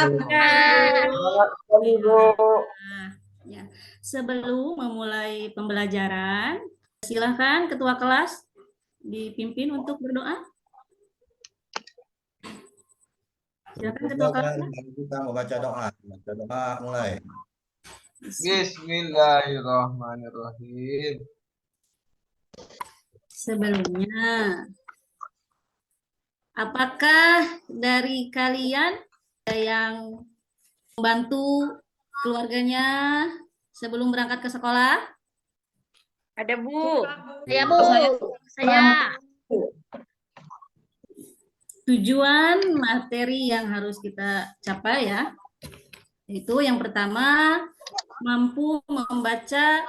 Siap. Semangat sekali, Bu. Ya. Sebelum memulai pembelajaran, silakan Ketua kelas dipimpin untuk berdoa. Silakan Ketua kelas. Kita membaca doa. Baca doa mulai. Bismillahirrahmanirrahim. Sebelumnya, apakah dari kalian ada yang membantu keluarganya sebelum berangkat ke sekolah? Ada, Bu. Saya, Bu. Saya. Tujuan materi yang harus kita capai ya, itu yang pertama, mampu membaca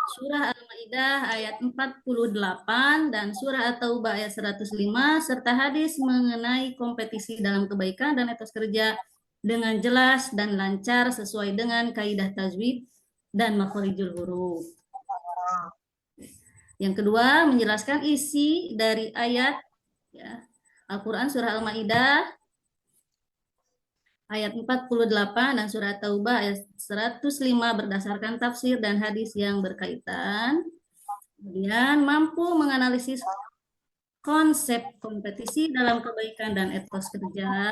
surah Al-Maidah ayat 48 dan surah At-Taubah ayat 105 serta hadis mengenai kompetisi dalam kebaikan dan etos kerja dengan jelas dan lancar sesuai dengan kaidah tajwid dan makharijul huruf. Yang kedua, menjelaskan isi dari ayat ya, Al-Quran surah Al-Maidah ayat 48 dan surah Taubah ayat 105 berdasarkan tafsir dan hadis yang berkaitan. Kemudian mampu menganalisis konsep kompetisi dalam kebaikan dan etos kerja.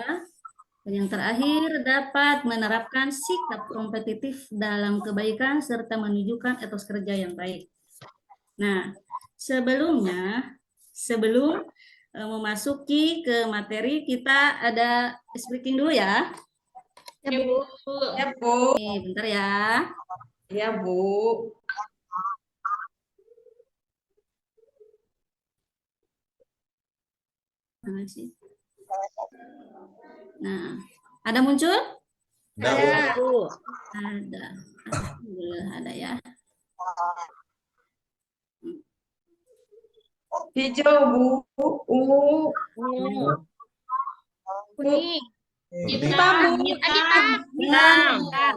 Dan yang terakhir, dapat menerapkan sikap kompetitif dalam kebaikan serta menunjukkan etos kerja yang baik. Nah, sebelum memasuki ke materi, kita ada speaking dulu ya. Ya, Bu. Ya, Bu. Nih, bentar ya. Ya, Bu. Mana sih? Nah, ada muncul? Ada, Bu. Ada. Alhamdulillah ada ya. Hijau, Bu. Ungu. Kuning. Hitam, Bu. Hitam.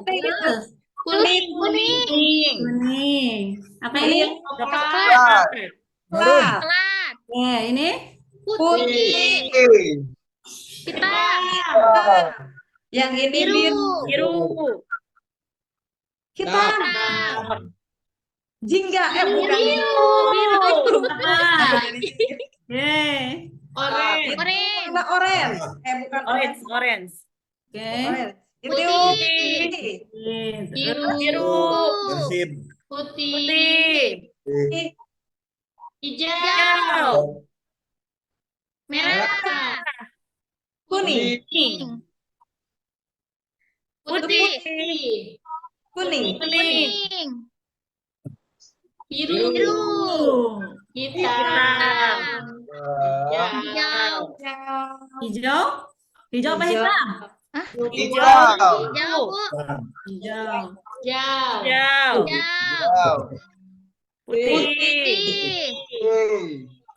Terus, Kuning. Kuning. kuning. Apa ini? Coklat. Coklat. Oke, ini Putih. Hitam. Yang ini Biru. hitam. Jingga. Bukan. Biru. apa? Oke. Orange. Warna orange. Bukan orange. Orange. Oke. Orange. Itu Putih. Terus, Biru. Persib. Putih. putih. Hijau. Merah. Kuning. Putih. Kuning. Kuning. Biru. Hitam. Hijau. hijau. Hijau apa hitam? Hijau, Bu. Hijau. Hijau. Putih.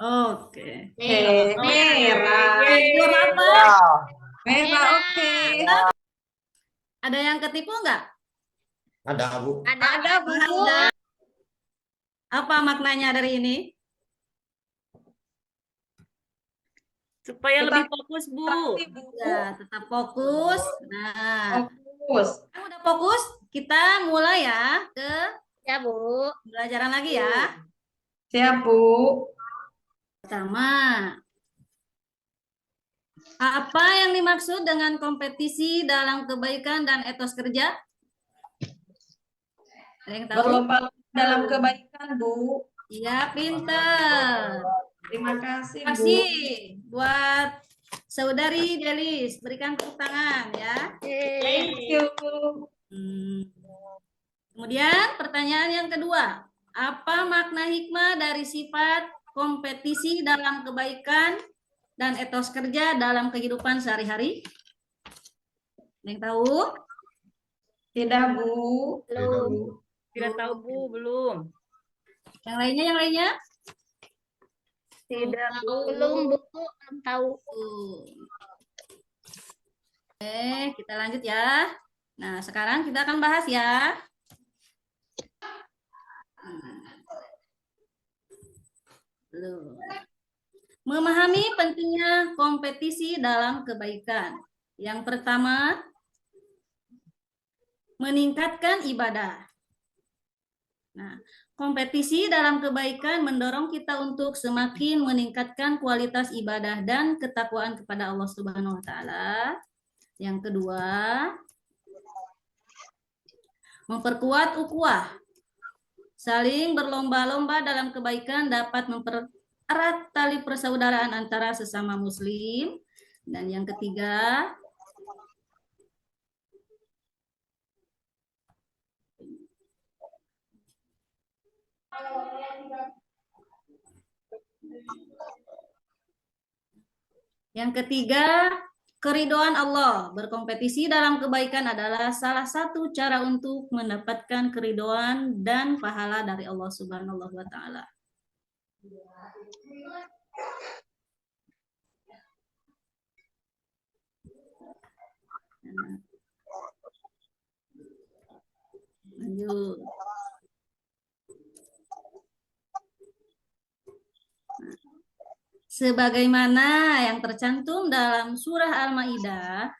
Oke. Merah. Hijau apa? Merah, oke. Ada yang ketipu nggak? Ada, Bu. Ada, Bu. Ada. Apa maknanya dari ini? Supaya Tetap lebih fokus, Bu. Ya, tetap fokus. Nah, Fokus. yang udah fokus, kita mulai ya ke Ya, Bu. pembelajaran lagi ya. Siap, Bu. Pertama, apa yang dimaksud dengan kompetisi dalam kebaikan dan etos kerja? Ada yang tahu? Berlomba dalam kebaikan, Bu. Iya, pinter. Terima kasih, Terima Bu. kasih buat saudari Delis. Berikan tepuk tangan ya. Thank you. Kemudian pertanyaan yang kedua. Apa makna hikmah dari sifat kompetisi dalam kebaikan dan etos kerja dalam kehidupan sehari-hari? Ada yang tahu? Tidak, Bu. Belum. Tidak tahu, Bu, belum. Yang lainnya? Tidak, Bu. Belum, Bu. Belum tahu. Oke, kita lanjut ya. Nah, sekarang kita akan bahas ya. Memahami pentingnya kompetisi dalam kebaikan. Yang pertama, meningkatkan ibadah. Nah, kompetisi dalam kebaikan mendorong kita untuk semakin meningkatkan kualitas ibadah dan ketakwaan kepada Allah Subhanahu wa taala. Yang kedua, memperkuat ukhuwah. Saling berlomba-lomba dalam kebaikan dapat mempererat tali persaudaraan antara sesama muslim. Dan yang ketiga, keridhaan Allah. Berkompetisi dalam kebaikan adalah salah satu cara untuk mendapatkan keridhaan dan pahala dari Allah Subhanahu wa taala. Lanjut. Sebagaimana yang tercantum dalam surah Al-Maidah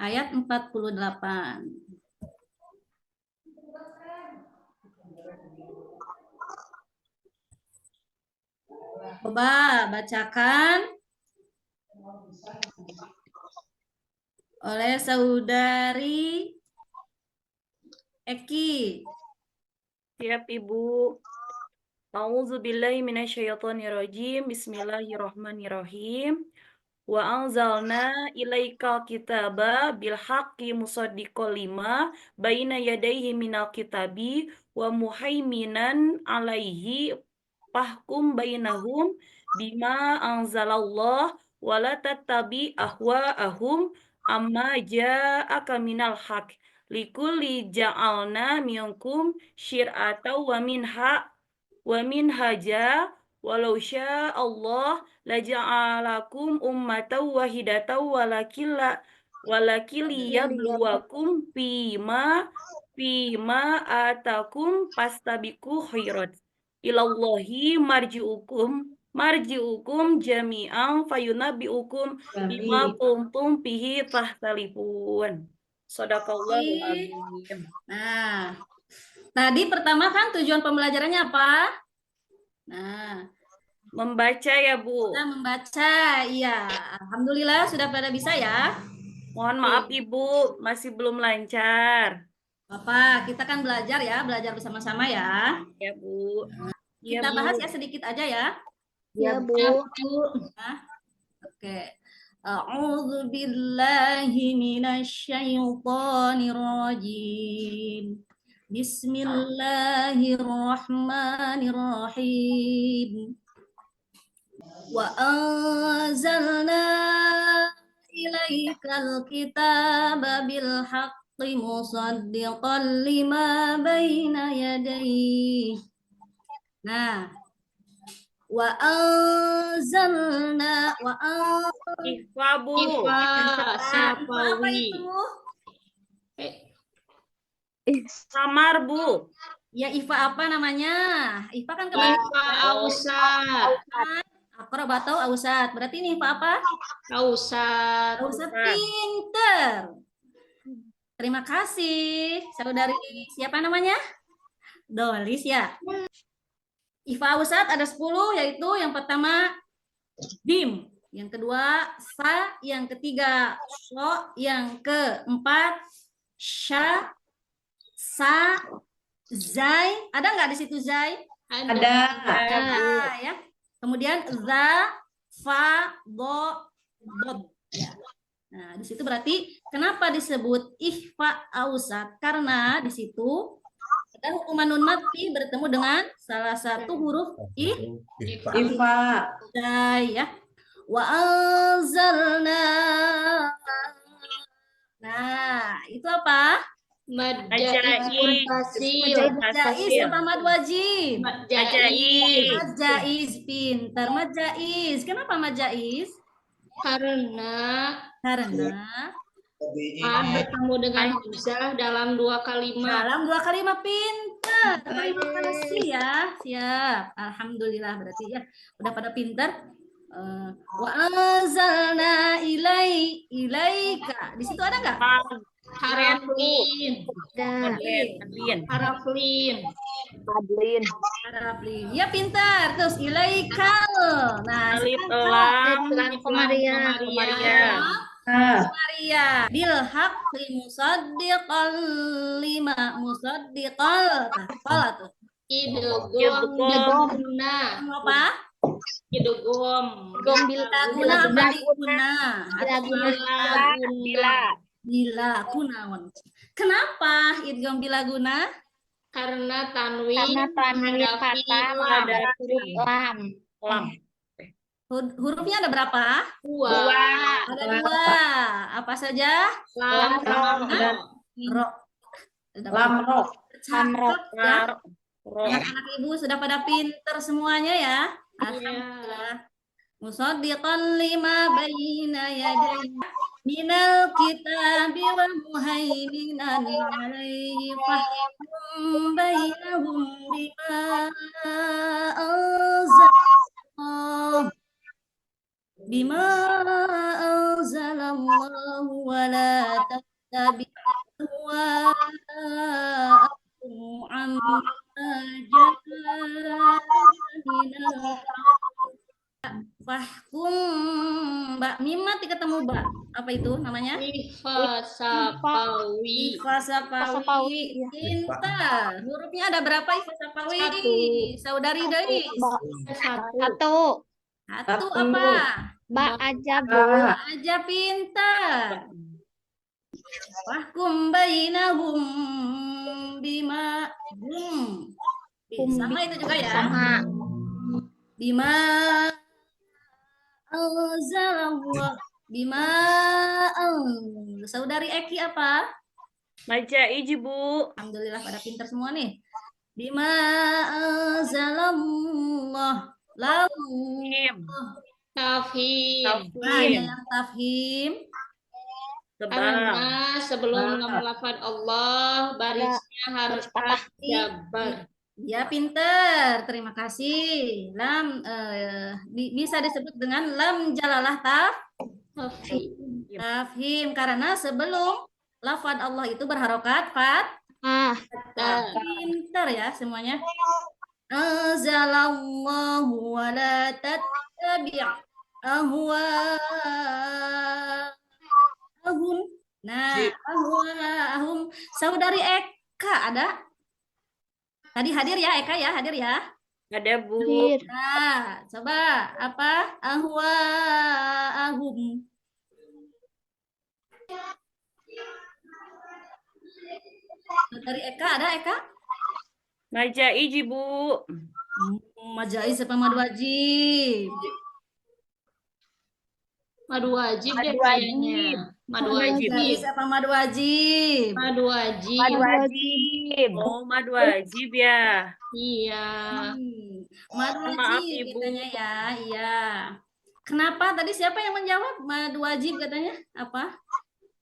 ayat 48. Coba bacakan oleh saudari Eki. Siap, Ibu. A'udzubillahi minasyaitonirrajim. Bismillahirrahmanirrahim. Wa anzalna ilaika kitaba bil haqqi musaddiqal lima baina yadayhi minal kitabi wa muhaiminan alaihi fahkum bainahum bima anzalallah wa la tattabi ahwa'ahum amma ja'aka minal haqq likulli ja'alna minkum syir'atan wa minhaja walau Allah laja'alakum ummatan wahidatan walakin liyabluwakum fima atakum fastabiqu khairat ilallahi marji'ukum jami'an fayunabbi'ukum bima kuntum bihi tahtalifun. Shadaqallahul azim. Nah, tadi pertama kan tujuan pembelajarannya apa? Nah, Membaca ya, Bu. kita membaca. Iya, alhamdulillah sudah pada bisa ya. Mohon maaf Ibu, masih belum lancar. Bapak, kita kan belajar ya, belajar bersama-sama ya. Ya, Bu. Ya, Kita Bu. bahas ya sedikit aja ya. Ya, Bu. Oke. A'udzu billahi minasyaitonir rajim. Bismillahirrahmanirrahim. Wa anzalna ilaikal kitaba bil haqqi musaddiqan lima baina yadayhi. Nah, wa anzalna Ikhfa, Bu. apa itu? Samar, Bu. Ya, Iva apa namanya? Iva kan kebanyakan Ausat. Akra batau ausat. Berarti ini Iva apa? Ausat. Ausat pinter. Terima kasih. Saudari siapa namanya? Dolis ya. Iva ausat ada 10, yaitu yang pertama dim, yang kedua sa, yang ketiga so, yang keempat sya, sa, zai. Ada nggak di situ zai? Ada. Ada ya. Kemudian za, fa, bo, bod. Ya. Nah, di situ berarti kenapa disebut ihfa ausat? Karena di situ ada hukuman nun mati bertemu dengan salah satu huruf Iva. zai ya. Wa anzalna. Nah, itu apa? Ajaib. Majaiz apa mad wajib? Ajaib. Majaiz pintar. Majaiz. Kenapa majaiz? Karena Karena bertemu dengan hamzah dalam 2 kalimat. dalam 2 kalimat pintar. Terima kasih ya. Siap. Alhamdulillah berarti ya. Udah pada pintar. Wa anzalna ilaika. Di situ ada nggak? Haraflin. Adlin. Haraflin. Haraflin. Ya pintar. Terus ilaikal. Nah, Alif sekarang lam Maria. Maria. Maria. Bil haqqi musaddiqal lima. Musaddiqal. Kal tuh. Idgom. Guna. Apa? Idgom. Guna apa di guna? Bila. Bila kunaon. Kenapa idgham bila guna? Karena tanwin Hadapi lam. Hurufnya ada berapa? dua. Ada dua. Apa saja? Lam. Ro. Lamro. Cakep ya. Ro. Anak-anak ibu sudah pada pinter semuanya ya. Alhamdulillah. Musaddiqan lima baina yadayhi minal kitabi wa muhaiminan alaihi fahkum bainahum bima anzalallahu wa la tattabi' ahwa'ahum amma ja'aka minal fahkum. Mbak Mimat ketemu Mbak. Apa itu namanya? Ifasapawi. Ifasapawi. Pintar. Hurufnya ada berapa Ifasapawi? Satu. Saudari Deis. Satu. Satu apa? Ba aja, Mbak aja pintar. Fahkum bainahum bima sama itu juga ya. Bima anzalallah. Bima saudari Eki apa? Majaiji, Bu. Alhamdulillah pada pintar semua nih. Bima anzalallah. Tafhim. Tafhim. Nah, yang tafhim. Karena sebelum lafaz Allah barisnya harus jabar. Ya pintar, terima kasih. Lam bisa disebut dengan lam jalalah tafhim karena sebelum lafaz Allah itu berharokat pintar ya semuanya. Anzalallahu wa la tattabi' ahwa'ahum. Nah, ahwa'ahum. Saudari Eka ada? Tadi hadir ya Eka ya, hadir ya. Ada, Bu. Nah, coba apa? Ahwa'ahum. Saudari Eka ada Eka? Majaiji, Bu. Majais apa madu wajib? Madu wajib deh kayaknya. Madu wajib. Majais apa madu wajib? Madu wajib. Oh, madu wajib ya. Iya. Madu Maaf, wajib Ibu. katanya ya, iya. Kenapa tadi siapa yang menjawab madu wajib katanya? Apa?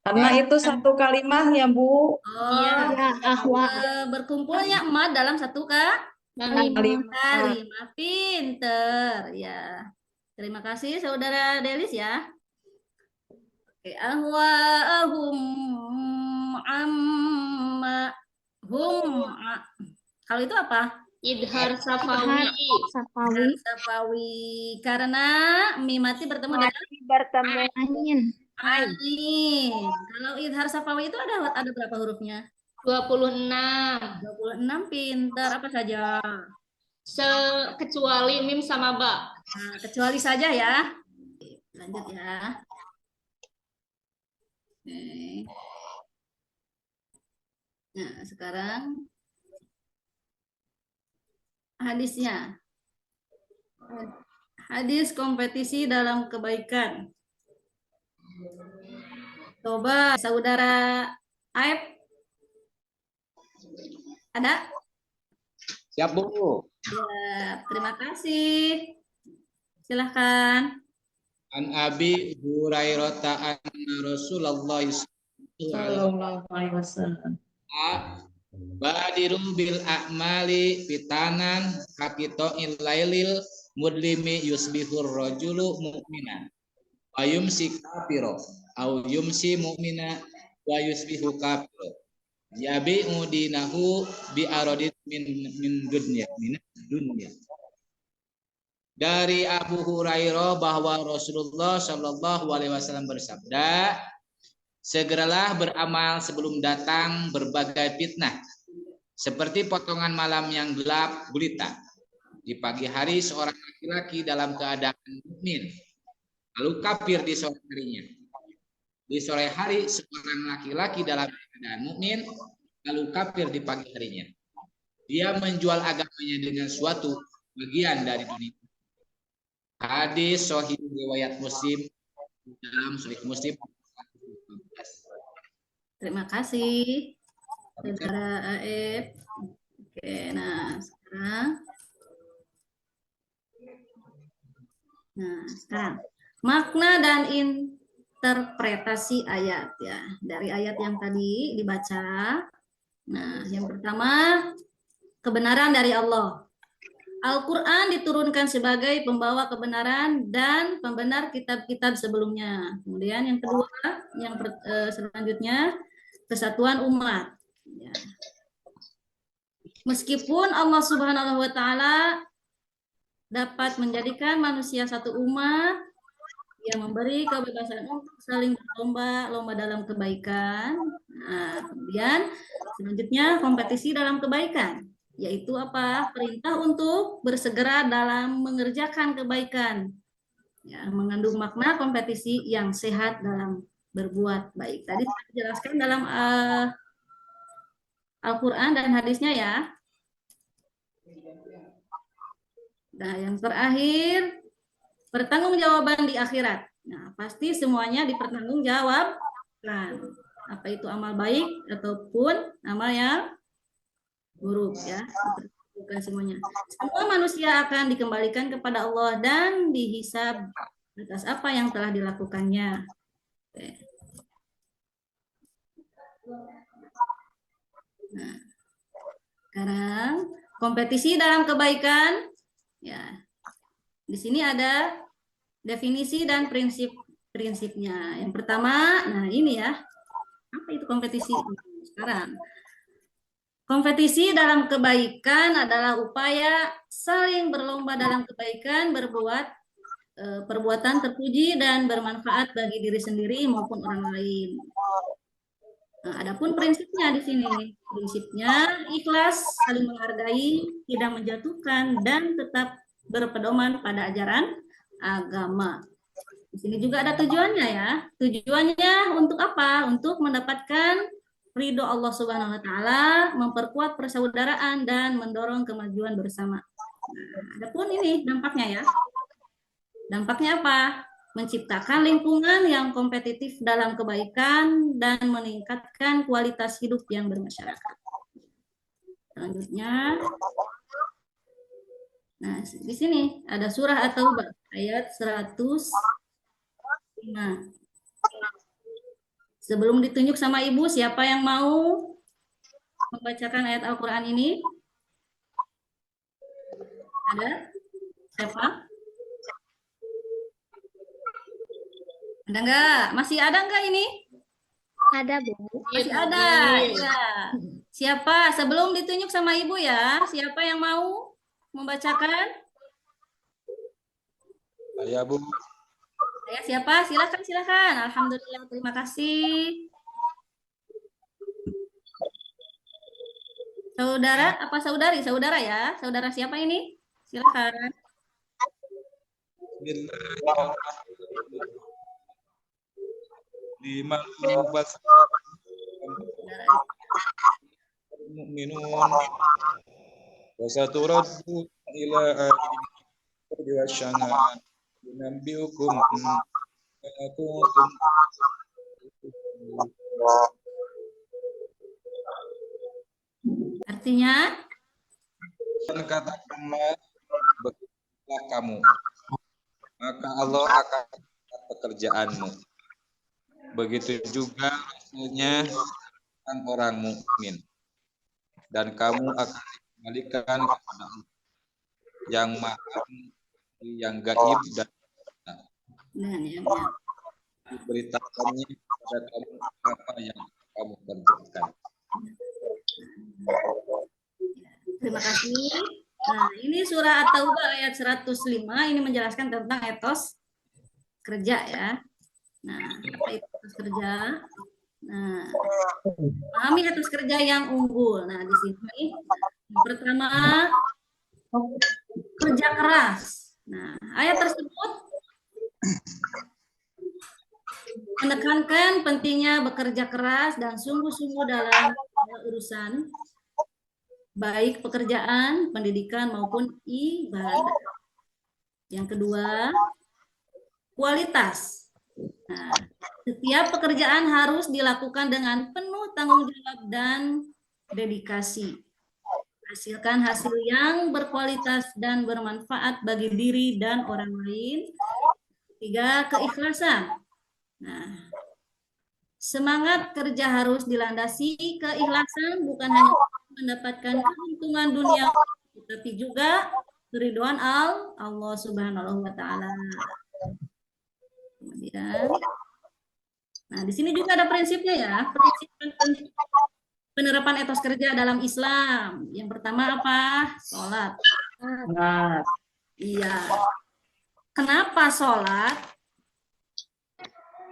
Karena itu satu kalimat ya, Bu. Oh, berkumpulnya emat dalam satu kalimat. Pinter ya. Terima kasih saudara Delis ya. Oke, ahwa'ahum amma kalau itu apa? Idhar safawi. Safawi karena mimati bertemu dengan ain. Kalau idhar safawi itu ada berapa hurufnya? 26. 26 pinter apa saja? Kecuali mim sama ba. Nah, kecuali saja ya. Lanjut ya. Oke. Nah, sekarang hadisnya. Hadis kompetisi dalam kebaikan. Coba saudara Aib. Ada? Siap, Bu. Ya, terima kasih. Silahkan. An Abi Hurairah anna Rasulullah Sallallahu alaihi wasallam. Badiru bil a'mali fitanan hakito'il lailil mudlimi yusbihur rajulu mu'mina wa yumsi kafiro au yumsi mu'mina wa yusbihu kafir. Yabi'u dinahu bi aradit min dunya. Dari Abu Hurairah bahwa Rasulullah Shallallahu Alaihi Wasallam bersabda, segeralah beramal sebelum datang berbagai fitnah, seperti potongan malam yang gelap gulita. Di pagi hari seorang laki-laki dalam keadaan mukmin, lalu kafir di sore harinya. Di sore hari seorang laki-laki dalam keadaan mukmin, lalu kafir di pagi harinya. Dia menjual agamanya dengan suatu bagian dari dunia. Hadis sahih riwayat Muslim dalam Sahih Muslim. Terima kasih, Saudara Aep. Oke, nah sekarang makna dan interpretasi ayat ya. Dari ayat yang tadi dibaca. Nah, yang pertama kebenaran dari Allah. Al-Quran diturunkan sebagai pembawa kebenaran dan pembenar kitab-kitab sebelumnya. Kemudian yang kedua, selanjutnya kesatuan umat. Ya. Meskipun Allah Subhanahu Wa Taala dapat menjadikan manusia satu umat yang memberi kebebasan untuk saling berlomba dalam kebaikan. Nah, kemudian selanjutnya kompetisi dalam kebaikan. Yaitu apa? Perintah untuk bersegera dalam mengerjakan kebaikan. Ya, mengandung makna kompetisi yang sehat dalam berbuat baik. Tadi saya jelaskan dalam Al-Quran dan hadisnya ya. Nah, yang terakhir, pertanggungjawaban di akhirat. Nah, pasti semuanya dipertanggungjawabkan. Apa itu amal baik ataupun amal yang buruk ya, bukan semuanya. Semua manusia akan dikembalikan kepada Allah dan dihisab atas apa yang telah dilakukannya. Oke. Nah, sekarang kompetisi dalam kebaikan ya. Di sini ada definisi dan prinsipnya. Yang pertama, nah ini ya. Apa itu kompetisi? Sekarang kompetisi dalam kebaikan adalah upaya saling berlomba dalam kebaikan, berbuat perbuatan terpuji dan bermanfaat bagi diri sendiri maupun orang lain. Nah, adapun prinsipnya di sini, prinsipnya ikhlas, saling menghargai, tidak menjatuhkan dan tetap berpedoman pada ajaran agama. Di sini juga ada tujuannya ya. Tujuannya untuk apa? Untuk mendapatkan ridho Allah Subhanahu Wa Taala, memperkuat persaudaraan dan mendorong kemajuan bersama. Nah, adapun ini dampaknya ya. Dampaknya apa? Menciptakan lingkungan yang kompetitif dalam kebaikan dan meningkatkan kualitas hidup yang bermasyarakat. Selanjutnya, nah di sini ada surah At-Taubah ayat 105. Sebelum ditunjuk sama Ibu, siapa yang mau membacakan ayat Al-Quran ini? Ada? Siapa? Ada enggak? Masih ada enggak ini? Ada, Bu. Masih ada. Ya. Siapa? Sebelum ditunjuk sama Ibu ya, siapa yang mau membacakan? Saya, Bu. Ya, siapa? Silakan. Alhamdulillah, terima kasih. Saudara, apa saudari? Saudara ya? Saudara siapa ini? Silakan. Liman mu'minun wa saturaddu ila ahli wa syana'an yunabbiukum kuntum. Artinya? Dan katakanlah, bekerjalah kamu, maka Allah akan melihat pekerjaanmu. Begitu juga rasulnya orang mukmin, dan kamu akan dikembalikan kepada Allah yang maha, yang gaib dan yang diberitakannya kepada kamu apa yang kamu kerjakan. Terima kasih. Nah, ini surah At-Taubah ayat 105 ini menjelaskan tentang etos kerja ya. Nah, apa itu etos kerja? Nah, pahami etos kerja yang unggul. Nah, di sini yang pertama kerja keras. Nah, ayat tersebut menekankan pentingnya bekerja keras dan sungguh-sungguh dalam urusan baik pekerjaan, pendidikan maupun ibadah. Yang kedua, kualitas. Nah, setiap pekerjaan harus dilakukan dengan penuh tanggung jawab dan dedikasi. Hasilkan hasil yang berkualitas dan bermanfaat bagi diri dan orang lain. Ketiga, keikhlasan. Nah, semangat kerja harus dilandasi keikhlasan, bukan hanya mendapatkan keuntungan dunia, tetapi juga keridhaan Allah Subhanahu wa taala. Kemudian, nah di sini juga ada prinsipnya ya, prinsip penerapan etos kerja dalam Islam. Yang pertama apa? Sholat. Nah, Iya. Kenapa sholat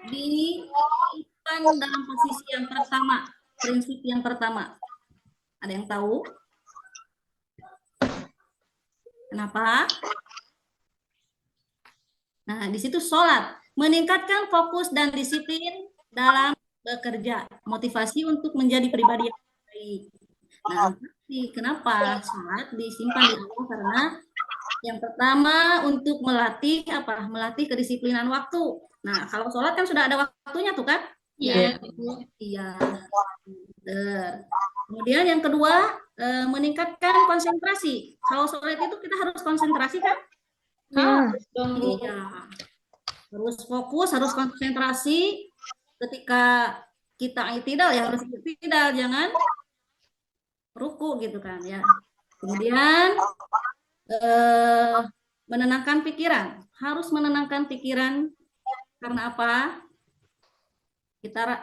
disimpan dalam posisi yang pertama? Prinsip yang pertama. Ada yang tahu? Kenapa? Nah, di situ sholat. Meningkatkan fokus dan disiplin dalam bekerja. Motivasi untuk menjadi pribadi yang baik. Nah, kenapa sholat disimpan di awal? Karena yang pertama untuk melatih apa? Melatih kedisiplinan waktu. Nah, kalau sholat kan sudah ada waktunya tuh kan? Iya. Iya. Benar. Kemudian yang kedua, meningkatkan konsentrasi. Kalau sholat itu kita harus konsentrasi kan? Iya. Harus fokus, harus konsentrasi. Ketika kita i'tidal ya harus i'tidal, jangan ruku gitu kan ya. Kemudian menenangkan pikiran, harus menenangkan pikiran karena apa?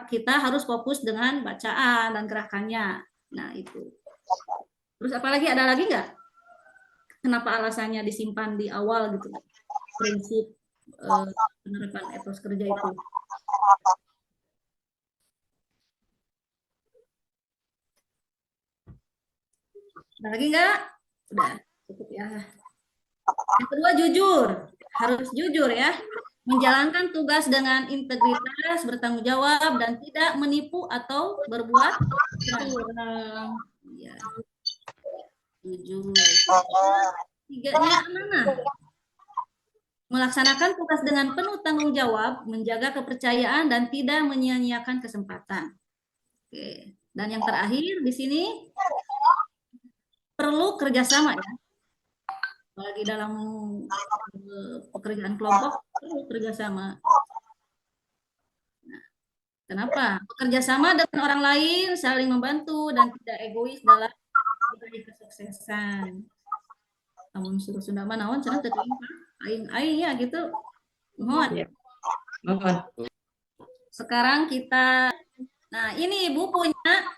Kita harus fokus dengan bacaan dan gerakannya. Nah itu. Terus apalagi ada lagi nggak? Kenapa alasannya disimpan di awal gitu? Prinsip penerapan etos kerja itu. Ada lagi nggak? Udah cukup ya. Yang kedua jujur, harus jujur ya. Menjalankan tugas dengan integritas, bertanggung jawab, dan tidak menipu atau berbuat curang. Ya. Jujur. Tiganya amanah. Melaksanakan tugas dengan penuh tanggung jawab, menjaga kepercayaan, dan tidak menyia-nyiakan kesempatan. Oke. Dan yang terakhir di sini perlu kerjasama ya. Apalagi dalam pekerjaan kelompok perlu kerjasama. Nah, kenapa? Bekerja sama dengan orang lain, saling membantu dan tidak egois dalam mencari kesuksesan. Namun suruh Sunda mah naon cenah teu aing ya gitu. Mohon. Sekarang kita ini Ibu punya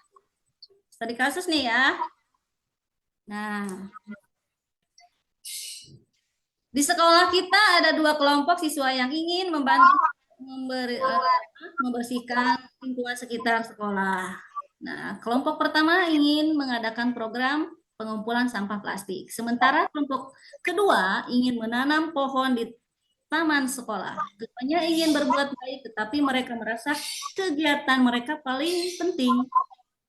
studi kasus nih ya. Nah, di sekolah kita ada 2 kelompok siswa yang ingin membantu membersihkan lingkungan sekitar sekolah. Nah, kelompok pertama ingin mengadakan program pengumpulan sampah plastik. Sementara kelompok kedua ingin menanam pohon di taman sekolah. Keduanya ingin berbuat baik, tetapi mereka merasa kegiatan mereka paling penting.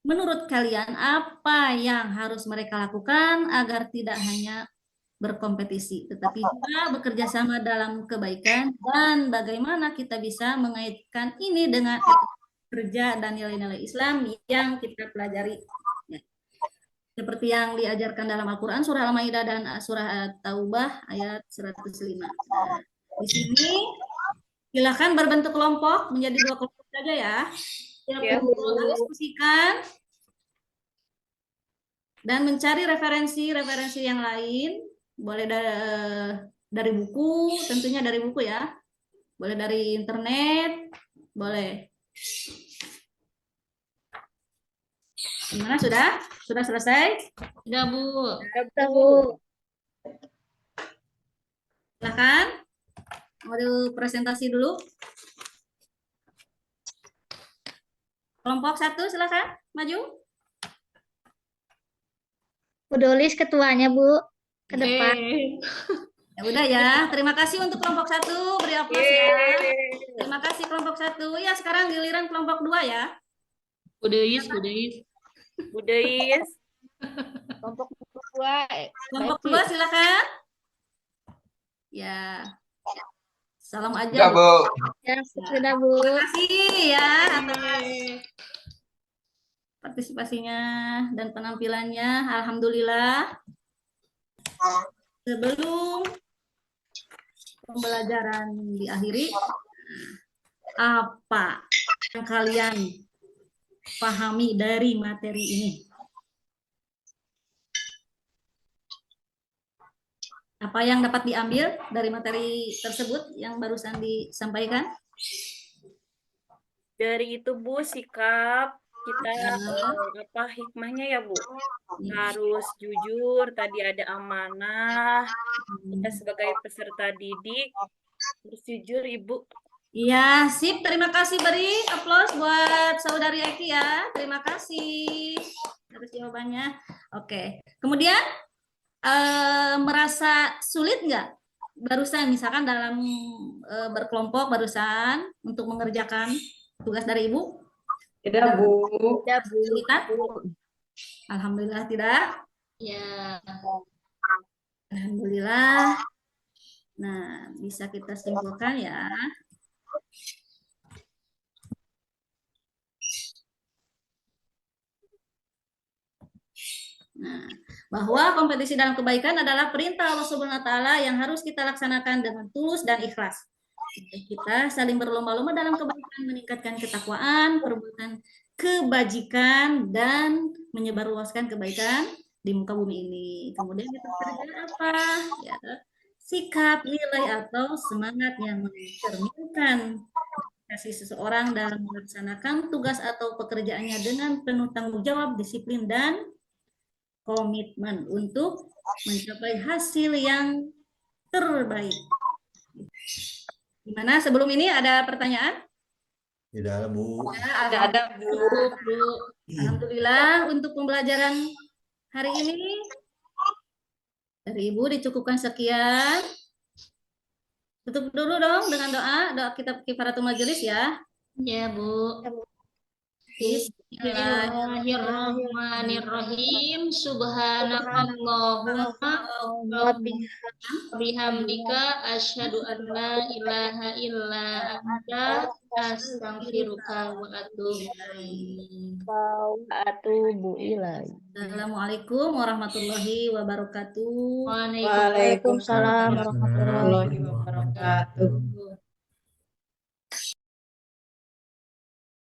Menurut kalian, apa yang harus mereka lakukan agar tidak hanya berkompetisi, tetapi juga bekerja sama dalam kebaikan, dan bagaimana kita bisa mengaitkan ini dengan kerja dan nilai-nilai Islam yang kita pelajari. Seperti yang diajarkan dalam Al-Quran, surah Al-Maidah dan surah At-Taubah ayat 105. Nah, di sini silakan berbentuk kelompok menjadi 2 kelompok saja ya. Siap diskusikan dan mencari referensi yang lain. Boleh dari buku, tentunya dari buku ya. Boleh dari internet, boleh Gimana, sudah? Sudah selesai? Sudah, Bu. Sudah, Bu. Silakan. Mau presentasi dulu. Kelompok 1 silakan maju. Bu Dolis ketuanya, Bu. Ke depan. Ya udah ya. Terima kasih untuk kelompok 1. Beri aplaus ya. Terima kasih kelompok 1. Ya, sekarang giliran kelompok 2 ya. Budayis. Bu Deis. Kelompok 2. Kelompok 2 silakan. Ya. Salam aja. Sudah, Bu. Ya, sudah, Bu. Terima kasih ya atas partisipasinya dan penampilannya. Alhamdulillah. Sebelum pembelajaran diakhiri, apa yang kalian pahami dari materi ini? Apa yang dapat diambil dari materi tersebut yang barusan disampaikan? Dari itu, Bu, sikap kita apa hikmahnya ya, Bu? Harus jujur, tadi ada amanah. Kita sebagai peserta didik harus jujur, Ibu. Iya, sip. Terima kasih. Beri aplaus buat Saudari Eki ya. Terima kasih atas jawabannya. Oke. Kemudian merasa sulit nggak barusan misalkan dalam berkelompok barusan untuk mengerjakan tugas dari Ibu? Tidak, Bu. Kesulitan? Alhamdulillah tidak. Ya. Alhamdulillah. Nah, bisa kita simpulkan ya. Nah, bahwa kompetisi dalam kebaikan adalah perintah Allah Subhanahu wa taala yang harus kita laksanakan dengan tulus dan ikhlas. Kita saling berlomba-lomba dalam kebaikan, meningkatkan ketakwaan, perbuatan kebajikan dan menyebarluaskan kebaikan di muka bumi ini. Kemudian kita kerja apa? Ya, sikap, nilai atau semangat yang mencerminkan kasih seseorang dalam melaksanakan tugas atau pekerjaannya dengan penuh tanggung jawab, disiplin dan komitmen untuk mencapai hasil yang terbaik. Gimana? Sebelum ini ada pertanyaan? Tidak ada, Bu. Ada, Bu. Alhamdulillah untuk pembelajaran hari ini dari Ibu dicukupkan sekian. Tutup dulu dong dengan doa kita kifaratul majelis ya. Ya, Bu. Bismillahirrahmanirrahim. Subhanakallahumma wa bihamdika asyhadu an la ilaha illa anta astaghfiruka wa atubu ilaik. Assalamualaikum warahmatullahi wabarakatuh. Waalaikumsalam warahmatullahi wabarakatuh.